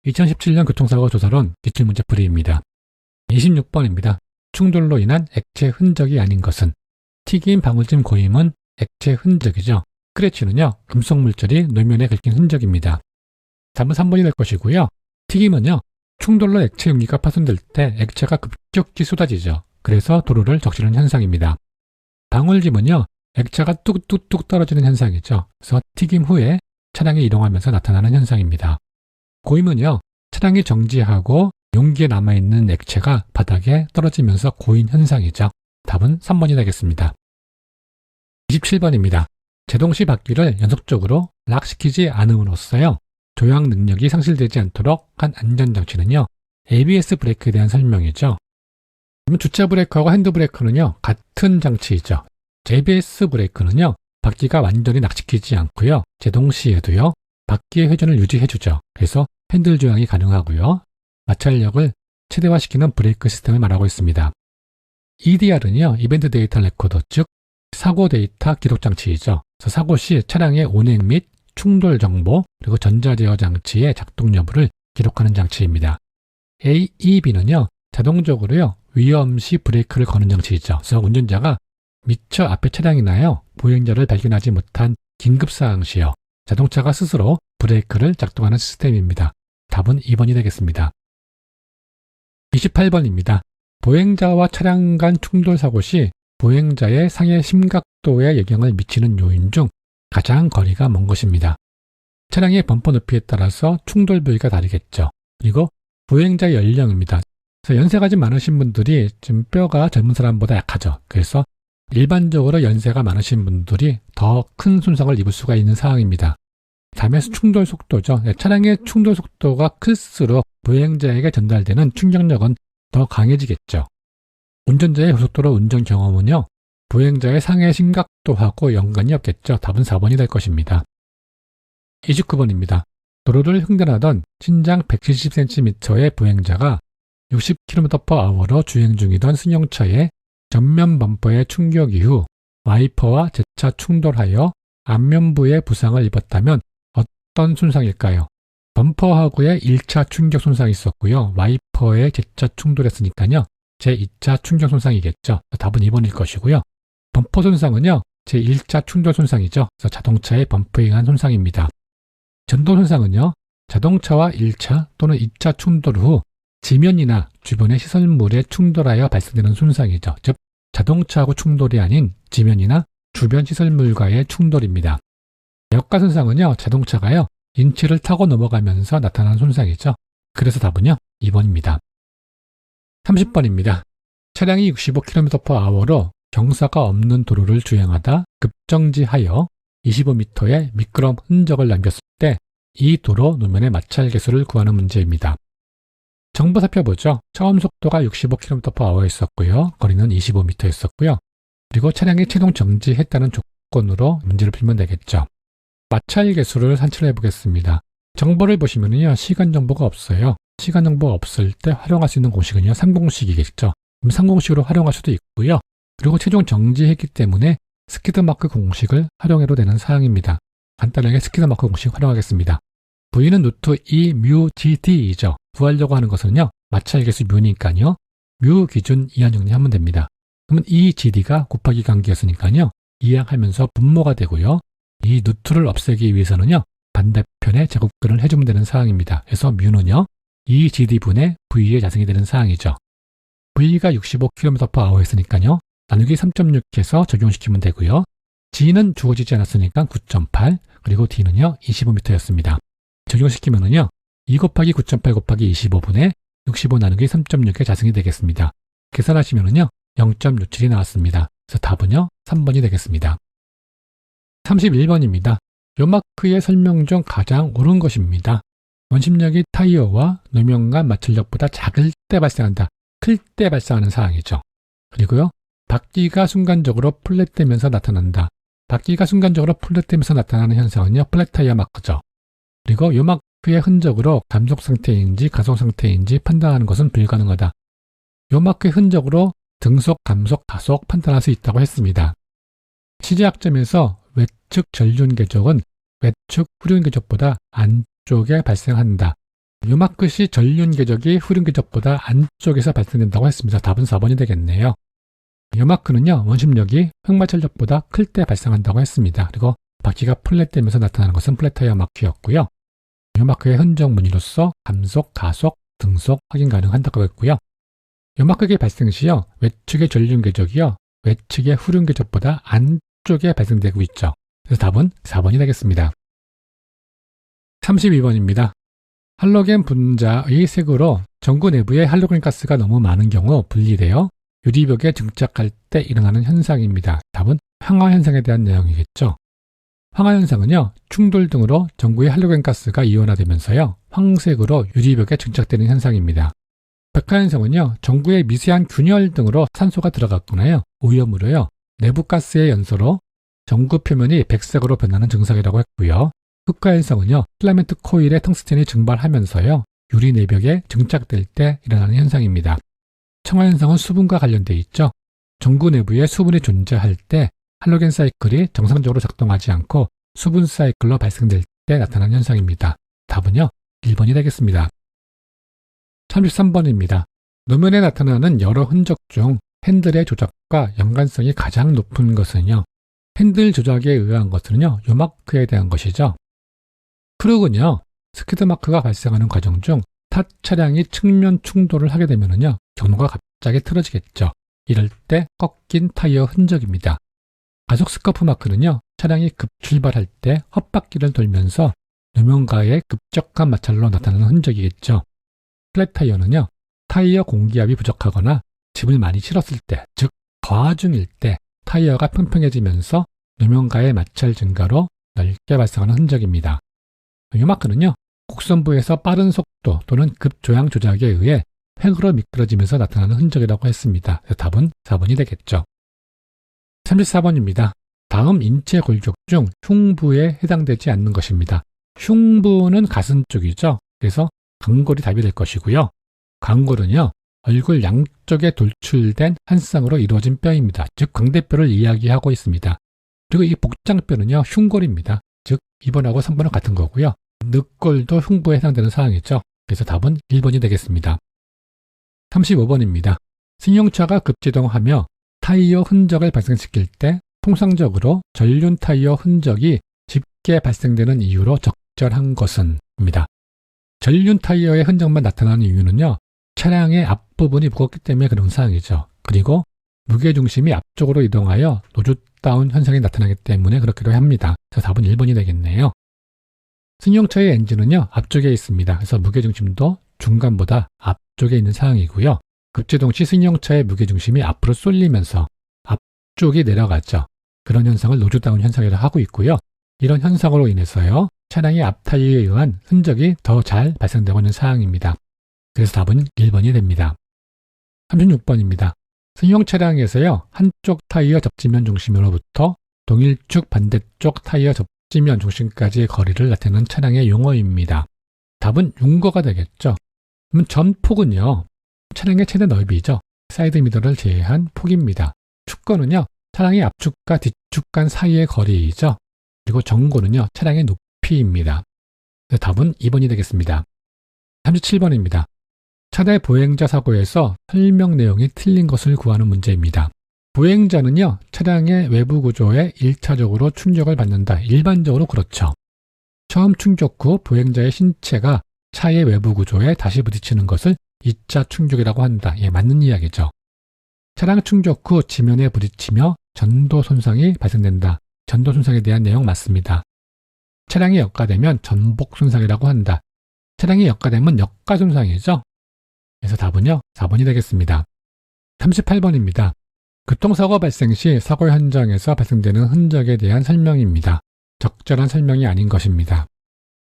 2017년 교통사고 조사론 기출문제 풀이입니다. 26번입니다. 충돌로 인한 액체 흔적이 아닌 것은? 튀김 방울찜 고임은 액체 흔적이죠. 스크래치는요, 금속 물질이 노면에 긁힌 흔적입니다. 답은 3번이 될 것이고요. 튀김은요, 충돌로 액체 용기가 파손될 때 액체가 급격히 쏟아지죠. 그래서 도로를 적시는 현상입니다. 방울찜은요, 액체가 뚝뚝뚝 떨어지는 현상이죠. 그래서 튀김 후에 차량이 이동하면서 나타나는 현상입니다. 고임은요, 차량이 정지하고 용기에 남아있는 액체가 바닥에 떨어지면서 고인 현상이죠. 답은 3번이 되겠습니다. 27번입니다. 제동시 바퀴를 연속적으로 락시키지 않음으로써요, 조향 능력이 상실되지 않도록 한 안전장치는요, ABS 브레이크에 대한 설명이죠. 그러면 주차 브레이크하고 핸드 브레이크는요, 같은 장치이죠. ABS 브레이크는요, 바퀴가 완전히 락시키지 않고요, 제동시에도요, 바퀴의 회전을 유지해주죠. 그래서 핸들 조향이 가능하고요, 마찰력을 최대화시키는 브레이크 시스템을 말하고 있습니다. EDR은요, 이벤트 데이터 레코더, 즉 사고 데이터 기록 장치이죠. 그래서 사고 시 차량의 운행 및 충돌 정보, 그리고 전자제어 장치의 작동 여부를 기록하는 장치입니다. AEB는요, 자동적으로요, 위험 시 브레이크를 거는 장치이죠. 그래서 운전자가 미처 앞에 차량이나요, 보행자를 발견하지 못한 긴급 상황 시요, 자동차가 스스로 브레이크를 작동하는 시스템입니다. 답은 2번이 되겠습니다. 28번입니다. 보행자와 차량 간 충돌 사고 시 보행자의 상해 심각도에 영향을 미치는 요인 중 가장 거리가 먼 것입니다. 차량의 범퍼 높이에 따라서 충돌 부위가 다르겠죠. 그리고 보행자의 연령입니다. 그래서 연세가 좀 많으신 분들이 좀 뼈가 젊은 사람보다 약하죠. 그래서 일반적으로 연세가 많으신 분들이 더 큰 손상을 입을 수가 있는 상황입니다. 다음에 충돌 속도죠. 차량의 충돌 속도가 클수록 보행자에게 전달되는 충격력은 더 강해지겠죠. 운전자의 고속도로 운전 경험은요, 보행자의 상해 심각도하고 연관이 없겠죠. 답은 4번이 될 것입니다. 29번입니다. 도로를 횡단하던 신장 170cm의 보행자가 60km/h로 주행 중이던 승용차의 전면 범퍼의 충격 이후 와이퍼와 제차 충돌하여 안면부에 부상을 입었다면 어떤 손상일까요? 범퍼하고의 1차 충격 손상이 있었고요. 와이퍼에 제차 충돌했으니까요, 제2차 충격 손상이겠죠. 답은 2번일 것이고요. 범퍼 손상은요, 제1차 충돌 손상이죠. 그래서 자동차의 범퍼에 의한 손상입니다. 전동 손상은요, 자동차와 1차 또는 2차 충돌 후 지면이나 주변의 시설물에 충돌하여 발생되는 손상이죠. 즉, 자동차하고 충돌이 아닌 지면이나 주변 시설물과의 충돌입니다. 역가 손상은요, 자동차가요, 인치를 타고 넘어가면서 나타나는 손상이죠. 그래서 답은요, 2번입니다. 30번입니다. 차량이 65km/h로 경사가 없는 도로를 주행하다 급정지하여 25m의 미끄럼 흔적을 남겼을 때 이 도로 노면의 마찰 개수를 구하는 문제입니다. 정보 살펴보죠. 처음 속도가 65km/h였었고요. 거리는 25m였었고요. 그리고 차량이 최종 정지했다는 조건으로 문제를 풀면 되겠죠. 마찰 개수를 산출해 보겠습니다. 정보를 보시면요, 시간 정보가 없어요. 시간 정보가 없을 때 활용할 수 있는 공식은요, 3공식이겠죠. 그럼 3공식으로 활용할 수도 있고요. 그리고 최종 정지했기 때문에 스키드마크 공식을 활용해도 되는 사항입니다. 간단하게 스키드마크 공식 활용하겠습니다. V는 루트 2 뮤 GT이죠. 구하려고 하는 것은요, 마찰 개수 뮤니까요, 뮤 기준 이항 정리하면 됩니다. 그러면 이 GD가 곱하기 관계였으니까요, 이항하면서 분모가 되고요. 이 루트를 없애기 위해서는요, 반대편에 제곱근을 해주면 되는 사항입니다. 그래서 뮤는요, 2GD분의 V의 자승이 되는 사항이죠. V가 65km/h 했으니까요, 나누기 3.6해서 적용시키면 되고요. G는 주어지지 않았으니까 9.8, 그리고 D는요, 25m였습니다. 적용시키면은요, 2 곱하기 9.8 곱하기 25분의 65 나누기 3.6의 자승이 되겠습니다. 계산하시면은요, 0.67이 나왔습니다. 그래서 답은요, 3번이 되겠습니다. 31번입니다. 요 마크의 설명 중 가장 옳은 것입니다. 원심력이 타이어와 노면 간 마찰력보다 작을 때 발생한다. 클 때 발생하는 사항이죠. 그리고요, 바퀴가 순간적으로 플랫되면서 나타난다. 바퀴가 순간적으로 플랫되면서 나타나는 현상은요, 플랫 타이어 마크죠. 그리고 요 마크의 흔적으로 감속 상태인지 가속 상태인지 판단하는 것은 불가능하다. 요 마크의 흔적으로 등속, 감속, 가속 판단할 수 있다고 했습니다. 시제학점에서 외측 전륜 궤적은 외측 후륜 궤적보다 안쪽에 발생한다. 요막 끝이 전륜 궤적이 후륜 궤적보다 안쪽에서 발생된다고 했습니다. 답은 4번이 되겠네요. 요마크는요, 원심력이 흑마찰력보다 클 때 발생한다고 했습니다. 그리고 바퀴가 플랫되면서 나타나는 것은 플랫타이어 마크였고요. 요마크의 흔적 무늬로서 감속, 가속, 등속 확인 가능한다고 했고요. 요마크의 발생 시요, 외측의 전륜 궤적이요, 외측의 후륜 궤적보다 안쪽에 발생되고 있죠. 그래서 답은 4번이 되겠습니다. 32번입니다. 할로겐 분자의 색으로 전구 내부에 할로겐 가스가 너무 많은 경우 분리되어 유리벽에 증착할 때 일어나는 현상입니다. 답은 황화현상에 대한 내용이겠죠. 황화현상은요, 충돌 등으로 전구의 할로겐 가스가 이온화되면서요, 황색으로 유리벽에 증착되는 현상입니다. 백화현상은요, 전구의 미세한 균열 등으로 산소가 들어갔거나요, 오염으로요, 내부 가스의 연소로 전구 표면이 백색으로 변하는 증상이라고 했고요. 흑화현상은요, 필라멘트 코일의 텅스텐이 증발하면서요, 유리 내벽에 증착될 때 일어나는 현상입니다. 청화현상은 수분과 관련되어 있죠. 전구 내부에 수분이 존재할 때 할로겐 사이클이 정상적으로 작동하지 않고 수분 사이클로 발생될 때 나타나는 현상입니다. 답은요, 1번이 되겠습니다. 33번입니다. 노면에 나타나는 여러 흔적 중 핸들의 조작과 연관성이 가장 높은 것은요, 핸들 조작에 의한 것은요, 요마크에 대한 것이죠. 크룩은요, 스키드 마크가 발생하는 과정 중 타 차량이 측면 충돌을 하게 되면은요, 경로가 갑자기 틀어지겠죠. 이럴 때 꺾인 타이어 흔적입니다. 가속 스커프 마크는요, 차량이 급출발할 때 헛바퀴를 돌면서 노면과의 급격한 마찰로 나타나는 흔적이겠죠. 플랫 타이어는요, 타이어 공기압이 부족하거나 짐을 많이 실었을 때, 즉 과중일 때 타이어가 평평해지면서 노면과의 마찰 증가로 넓게 발생하는 흔적입니다. 요마크는요, 곡선부에서 빠른 속도 또는 급조양 조작에 의해 획으로 미끄러지면서 나타나는 흔적이라고 했습니다. 답은 4번이 되겠죠. 34번입니다. 다음 인체 골격 중 흉부에 해당되지 않는 것입니다. 흉부는 가슴 쪽이죠. 그래서 광골이 답이 될 것이고요. 광골은요, 얼굴 양쪽에 돌출된 한 쌍으로 이루어진 뼈입니다. 즉 광대뼈를 이야기하고 있습니다. 그리고 이 복장뼈는요, 흉골입니다. 즉 2번하고 3번은 같은 거고요. 늑골도 흉부에 해당되는 사항이죠. 그래서 답은 1번이 되겠습니다. 35번입니다. 승용차가 급제동하며 타이어 흔적을 발생시킬 때 통상적으로 전륜 타이어 흔적이 쉽게 발생되는 이유로 적절한 것은 입니다. 전륜 타이어의 흔적만 나타나는 이유는요, 차량의 앞부분이 무겁기 때문에 그런 사항이죠. 그리고 무게중심이 앞쪽으로 이동하여 노즈다운 현상이 나타나기 때문에 그렇기도 합니다. 그래서 답은 1번이 되겠네요. 승용차의 엔진은요, 앞쪽에 있습니다. 그래서 무게중심도 중간보다 앞쪽에 있는 상황이고요. 급제동 시 승용차의 무게중심이 앞으로 쏠리면서 앞쪽이 내려가죠. 그런 현상을 노즈다운 현상이라고 하고 있고요. 이런 현상으로 인해서요, 차량의 앞 타이어에 의한 흔적이 더 잘 발생되고 있는 상황입니다. 그래서 답은 1번이 됩니다. 36번입니다. 승용 차량에서요, 한쪽 타이어 접지면 중심으로부터 동일축 반대쪽 타이어 접지면 중심까지의 거리를 나타내는 차량의 용어입니다. 답은 윤거가 되겠죠. 그럼 전폭은요, 차량의 최대 넓이죠. 사이드 미러를 제외한 폭입니다. 축거는요, 차량의 앞축과 뒷축 간 사이의 거리이죠. 그리고 정고는요, 차량의 높이입니다. 답은 2번이 되겠습니다. 37번입니다. 차대 보행자 사고에서 설명 내용이 틀린 것을 구하는 문제입니다. 보행자는요, 차량의 외부 구조에 1차적으로 충격을 받는다. 일반적으로 그렇죠. 처음 충격 후 보행자의 신체가 차의 외부 구조에 다시 부딪히는 것을 2차 충격이라고 한다. 예, 맞는 이야기죠. 차량 충격 후 지면에 부딪히며 전도 손상이 발생된다. 전도 손상에 대한 내용 맞습니다. 차량이 역가되면 전복 손상이라고 한다. 차량이 역가되면 역가 손상이죠. 그래서 답은요, 4번이 되겠습니다. 38번입니다. 교통사고 발생 시 사고 현장에서 발생되는 흔적에 대한 설명입니다. 적절한 설명이 아닌 것입니다.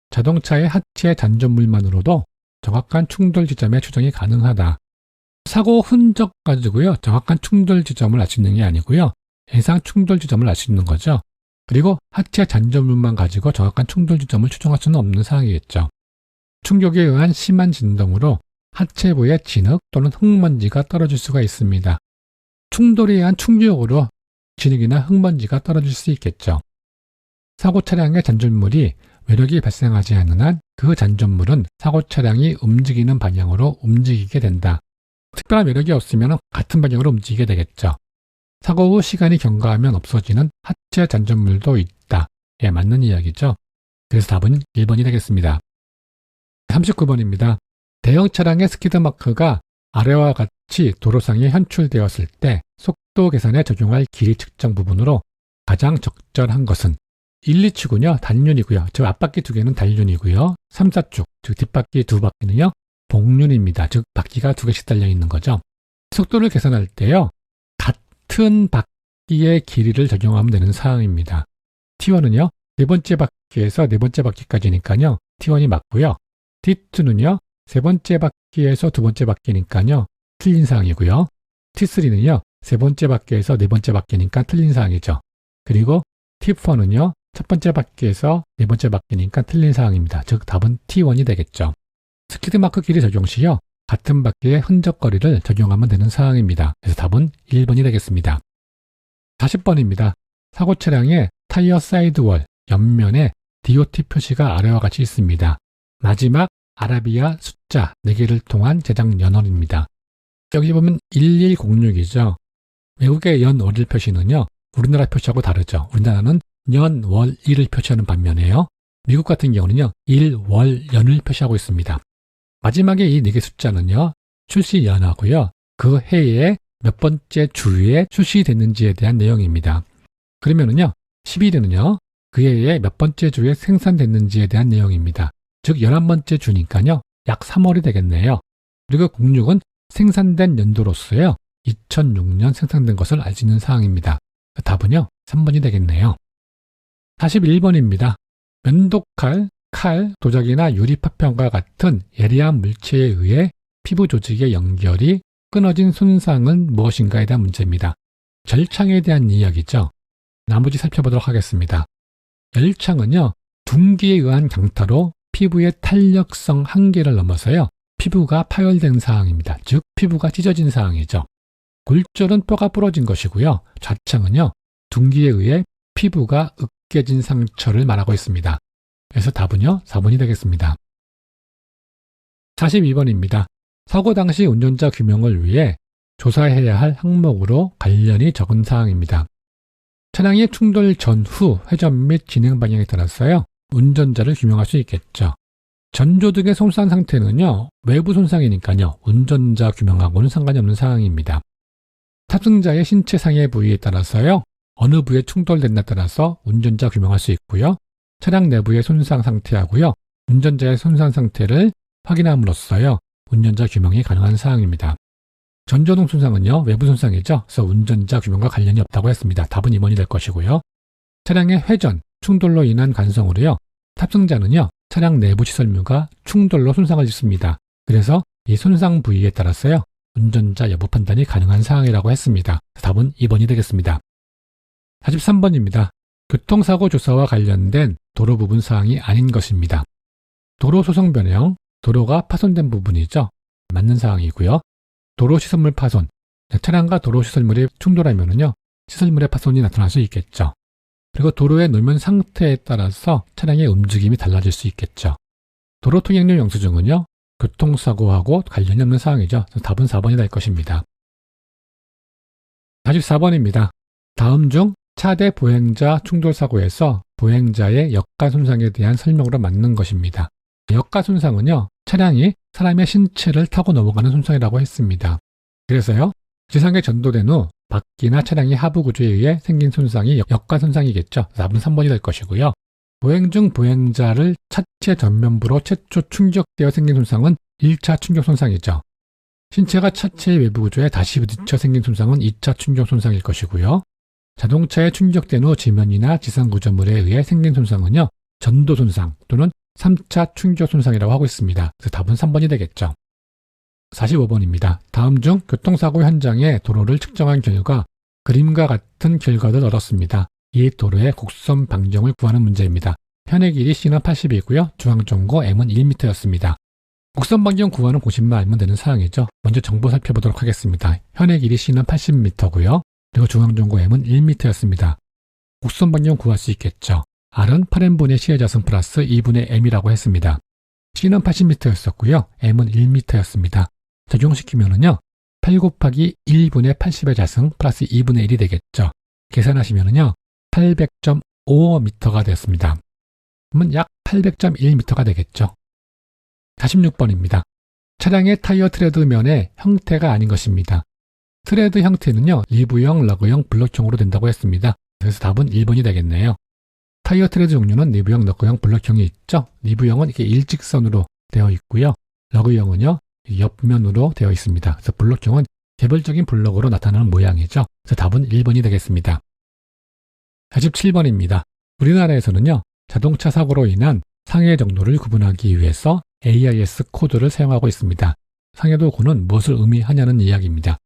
자동차의 하체 잔존물만으로도 정확한 충돌 지점의 추정이 가능하다. 사고 흔적 가지고요, 정확한 충돌 지점을 알 수 있는 게 아니고요, 예상 충돌 지점을 알 수 있는 거죠. 그리고 하체 잔존물만 가지고 정확한 충돌 지점을 추정할 수는 없는 상황이겠죠. 충격에 의한 심한 진동으로 하체부에 진흙 또는 흙먼지가 떨어질 수가 있습니다. 충돌에 의한 충격으로 진흙이나 흙먼지가 떨어질 수 있겠죠. 사고 차량의 잔존물이 외력이 발생하지 않는 한 그 잔존물은 사고 차량이 움직이는 방향으로 움직이게 된다. 특별한 외력이 없으면 같은 방향으로 움직이게 되겠죠. 사고 후 시간이 경과하면 없어지는 하체 잔존물도 있다. 예, 맞는 이야기죠. 그래서 답은 1번이 되겠습니다. 39번입니다. 대형 차량의 스키드 마크가 아래와 같이 도로상에 현출되었을 때 속도 계산에 적용할 길이 측정 부분으로 가장 적절한 것은 1, 2축은요 단륜이고요. 즉 앞바퀴 2개는 단륜이고요. 3, 4축, 즉 뒷바퀴 2바퀴는요 복륜입니다. 즉 바퀴가 2개씩 달려있는 거죠. 속도를 계산할 때요. 같은 바퀴의 길이를 적용하면 되는 사항입니다. T1은요. 네 번째 바퀴에서 네 번째 바퀴까지니까요. T1이 맞고요. T2는요. 세 번째 바퀴에서 두 번째 바퀴니까요. 틀린 사항이고요. T3는요. 세 번째 바퀴에서 네 번째 바퀴니까 틀린 사항이죠. 그리고 T4는요. 첫 번째 바퀴에서 네 번째 바퀴니까 틀린 사항입니다. 즉 답은 T1이 되겠죠. 스키드 마크 길이 적용 시요. 같은 바퀴의 흔적거리를 적용하면 되는 사항입니다. 그래서 답은 1번이 되겠습니다. 40번입니다. 사고 차량의 타이어 사이드월 옆면에 DOT 표시가 아래와 같이 있습니다. 마지막 아라비아 숫자 4개를 통한 제작 연월입니다. 여기 보면 1106이죠. 외국의 연월일 표시는요. 우리나라 표시하고 다르죠. 우리나라는 연월일을 표시하는 반면에요. 미국 같은 경우는요. 일월연을 표시하고 있습니다. 마지막에 이 4개 숫자는요. 출시 연하고요. 그 해에 몇 번째 주에 출시됐는지에 대한 내용입니다. 그러면은요. 11위는요. 그 해에 몇 번째 주에 생산됐는지에 대한 내용입니다. 즉 11번째 주니까요. 약 3월이 되겠네요. 그리고 06은 생산된 연도로서요. 2006년 생산된 것을 알 수 있는 사항입니다. 답은요. 3번이 되겠네요. 41번입니다. 면도칼, 칼, 도자기나 유리파편과 같은 예리한 물체에 의해 피부 조직의 연결이 끊어진 손상은 무엇인가에 대한 문제입니다. 열창에 대한 이야기죠. 나머지 살펴보도록 하겠습니다. 열창은요. 둔기에 의한 강타로 피부의 탄력성 한계를 넘어서요. 피부가 파열된 사항입니다. 즉 피부가 찢어진 사항이죠. 골절은 뼈가 부러진 것이고요. 좌창은요. 둔기에 의해 피부가 으깨진 상처를 말하고 있습니다. 그래서 답은요. 4번이 되겠습니다. 42번입니다. 사고 당시 운전자 규명을 위해 조사해야 할 항목으로 관련이 적은 사항입니다. 차량의 충돌 전후 회전 및 진행 방향에 따라서요. 운전자를 규명할 수 있겠죠. 전조 등의 손상 상태는요. 외부 손상이니까요. 운전자 규명하고는 상관이 없는 사항입니다. 탑승자의 신체 상해 부위에 따라서요. 어느 부에 충돌됐나에 따라서 운전자 규명할 수 있고요. 차량 내부의 손상 상태하고요. 운전자의 손상 상태를 확인함으로써요. 운전자 규명이 가능한 사항입니다. 전조등 손상은요. 외부 손상이죠. 그래서 운전자 규명과 관련이 없다고 했습니다. 답은 2번이 될 것이고요. 차량의 회전, 충돌로 인한 간성으로요. 탑승자는요. 차량 내부 시설물과 충돌로 손상을 입습니다. 그래서 이 손상 부위에 따라서요. 운전자 여부 판단이 가능한 사항이라고 했습니다. 답은 2번이 되겠습니다. 43번입니다. 교통사고 조사와 관련된 도로 부분 사항이 아닌 것입니다. 도로 소성 변형, 도로가 파손된 부분이죠. 맞는 사항이고요. 도로 시설물 파손, 차량과 도로 시설물이 충돌하면은요. 시설물의 파손이 나타날 수 있겠죠. 그리고 도로의 노면 상태에 따라서 차량의 움직임이 달라질 수 있겠죠. 도로 통행료 영수증은요. 교통사고하고 관련이 없는 사항이죠. 답은 4번이 될 것입니다. 44번입니다. 다음 중 차대 보행자 충돌사고에서 보행자의 역가 손상에 대한 설명으로 맞는 것입니다. 역가 손상은요. 차량이 사람의 신체를 타고 넘어가는 손상이라고 했습니다. 그래서요. 지상에 전도된 후 바퀴나 차량의 하부 구조에 의해 생긴 손상이 역가 손상이겠죠. 답은 3번이 될 것이고요. 보행 중 보행자를 차체 전면부로 최초 충격되어 생긴 손상은 1차 충격 손상이죠. 신체가 차체의 외부 구조에 다시 부딪혀 생긴 손상은 2차 충격 손상일 것이고요. 자동차에 충격된 후 지면이나 지상 구조물에 의해 생긴 손상은요. 전도 손상 또는 3차 충격 손상이라고 하고 있습니다. 그래서 답은 3번이 되겠죠. 45번입니다. 다음 중 교통사고 현장의 도로를 측정한 결과 그림과 같은 결과를 얻었습니다. 이 도로의 곡선 반경을 구하는 문제입니다. 현의 길이 C는 80이고요. 중앙정고 M은 1m였습니다. 곡선 반경 구하는 공식만 알면 되는 사항이죠. 먼저 정보 살펴보도록 하겠습니다. 현의 길이 C는 80m고요. 그리고 중앙정고 M은 1m였습니다. 곡선 반경 구할 수 있겠죠. R은 8n분의 C의 자승 플러스 2분의 M이라고 했습니다. C는 80m였었고요. M은 1m였습니다. 적용시키면은요. 8 곱하기 1분의 80의 자승 플러스 2분의 1이 되겠죠. 계산하시면은요. 800.5m가 되었습니다. 그러면 약 800.1m가 되겠죠. 46번입니다. 차량의 타이어 트레드면의 형태가 아닌 것입니다. 트레드 형태는요. 리브형, 러그형, 블럭형으로 된다고 했습니다. 그래서 답은 1번이 되겠네요. 타이어 트레드 종류는 리브형, 러그형, 블럭형이 있죠. 리브형은 이렇게 일직선으로 되어 있고요. 러그형은요. 옆면으로 되어 있습니다. 그래서 블럭형은 개별적인 블럭으로 나타나는 모양이죠. 그래서 답은 1번이 되겠습니다. 47번입니다. 우리나라에서는요. 자동차 사고로 인한 상해 정도를 구분하기 위해서 AIS 코드를 사용하고 있습니다. 상해도구는 무엇을 의미하냐는 이야기입니다.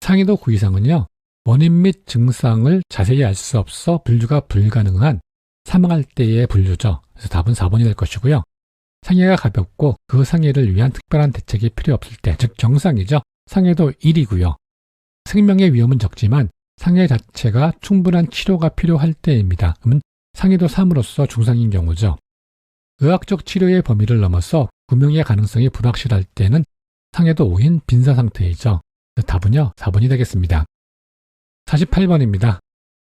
상해도구 이상은요. 원인 및 증상을 자세히 알 수 없어 분류가 불가능한 사망할 때의 분류죠. 그래서 답은 4번이 될 것이고요. 상해가 가볍고 그 상해를 위한 특별한 대책이 필요 없을 때, 즉 정상이죠. 상해도 1이고요. 생명의 위험은 적지만 상해 자체가 충분한 치료가 필요할 때입니다. 그러면 상해도 3으로서 중상인 경우죠. 의학적 치료의 범위를 넘어서 구명의 가능성이 불확실할 때는 상해도 5인 빈사 상태이죠. 답은요. 4번이 되겠습니다. 48번입니다.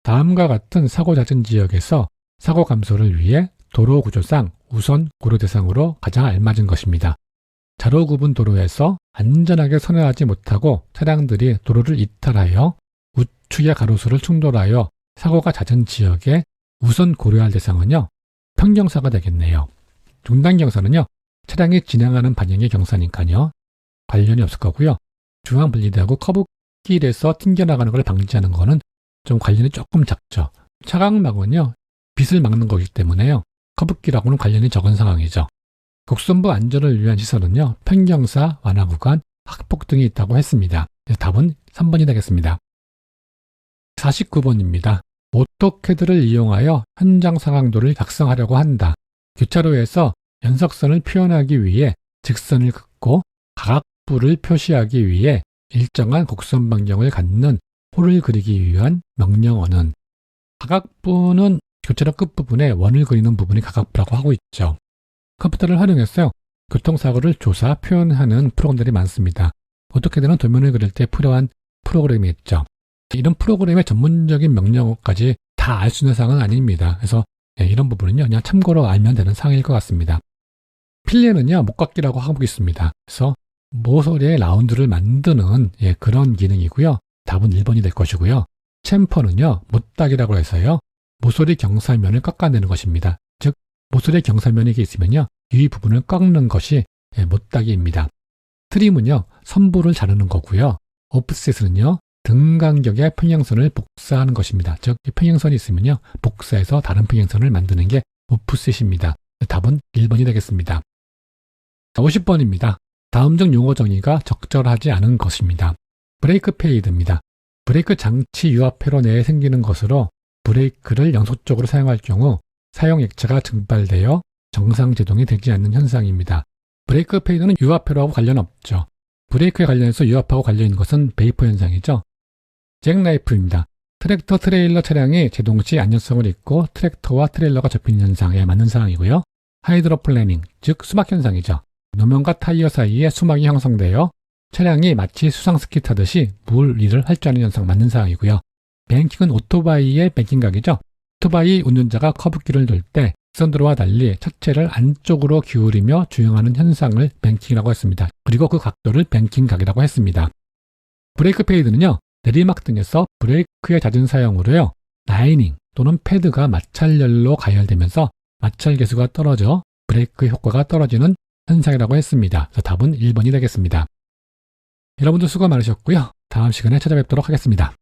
다음과 같은 사고 잦은 지역에서 사고 감소를 위해 도로 구조상 우선 고려 대상으로 가장 알맞은 것입니다. 자로 구분 도로에서 안전하게 선회하지 못하고 차량들이 도로를 이탈하여 우측의 가로수를 충돌하여 사고가 잦은 지역에 우선 고려할 대상은요. 평경사가 되겠네요. 중단경사는요. 차량이 진행하는 방향의 경사니까요. 관련이 없을 거고요. 중앙 분리대하고 커브길에서 튕겨나가는 걸 방지하는 거는 좀 관련이 조금 작죠. 차각막은요. 빛을 막는 거기 때문에요. 커브길하고는 관련이 적은 상황이죠. 곡선부 안전을 위한 시설은요. 평경사, 완화구간, 학폭 등이 있다고 했습니다. 답은 3번이 되겠습니다. 49번입니다. 오토캐드를 이용하여 현장 상황도를 작성하려고 한다. 교차로에서 연석선을 표현하기 위해 직선을 긋고 가각부를 표시하기 위해 일정한 곡선 반경을 갖는 홀을 그리기 위한 명령어는 가각부는 교차로 끝부분에 원을 그리는 부분이 가각부라고 하고 있죠. 컴퓨터를 활용해서 교통사고를 조사, 표현하는 프로그램들이 많습니다. 오토캐드는 도면을 그릴 때 필요한 프로그램이 있죠. 이런 프로그램의 전문적인 명령어까지 다 알 수 있는 사항은 아닙니다. 그래서 이런 부분은요, 그냥 참고로 알면 되는 사항일 것 같습니다. 필레는요, 목깎기라고 하고 있습니다. 그래서 모서리의 라운드를 만드는 그런 기능이고요. 답은 1번이 될 것이고요. 챔퍼는요, 못딱이라고 해서요, 모서리 경사면을 깎아내는 것입니다. 즉, 모서리 경사면이 있으면요, 이 부분을 꺾는 것이 못딱이입니다. 트림은요, 선부를 자르는 거고요. 오프셋은요, 등 간격의 평행선을 복사하는 것입니다. 즉, 평행선이 있으면요, 복사해서 다른 평행선을 만드는 게 오프셋입니다. 답은 1번이 되겠습니다. 50번입니다. 다음 중 용어 정의가 적절하지 않은 것입니다. 브레이크 페이드입니다. 브레이크 장치 유압회로 내에 생기는 것으로 브레이크를 연속적으로 사용할 경우 사용 액체가 증발되어 정상 제동이 되지 않는 현상입니다. 브레이크 페이드는 유압회로하고 관련 없죠. 브레이크에 관련해서 유압하고 관련 있는 것은 베이퍼 현상이죠. 잭나이프입니다. 트랙터 트레일러 차량이 제동 시 안전성을 잃고 트랙터와 트레일러가 접히는 현상에 맞는 상황이고요. 하이드로플래닝, 즉 수막 현상이죠. 노면과 타이어 사이에 수막이 형성되어 차량이 마치 수상스키 타듯이 물 위를 할 줄 아는 현상 맞는 상황이고요. 뱅킹은 오토바이의 뱅킹각이죠. 오토바이 운전자가 커브길을 돌 때 선도로와 달리 차체를 안쪽으로 기울이며 주행하는 현상을 뱅킹이라고 했습니다. 그리고 그 각도를 뱅킹각이라고 했습니다. 브레이크 페이드는요. 내리막 등에서 브레이크의 잦은 사용으로요. 라이닝 또는 패드가 마찰열로 가열되면서 마찰 계수가 떨어져 브레이크 효과가 떨어지는 현상이라고 했습니다. 그래서 답은 1번이 되겠습니다. 여러분들 수고 많으셨고요. 다음 시간에 찾아뵙도록 하겠습니다.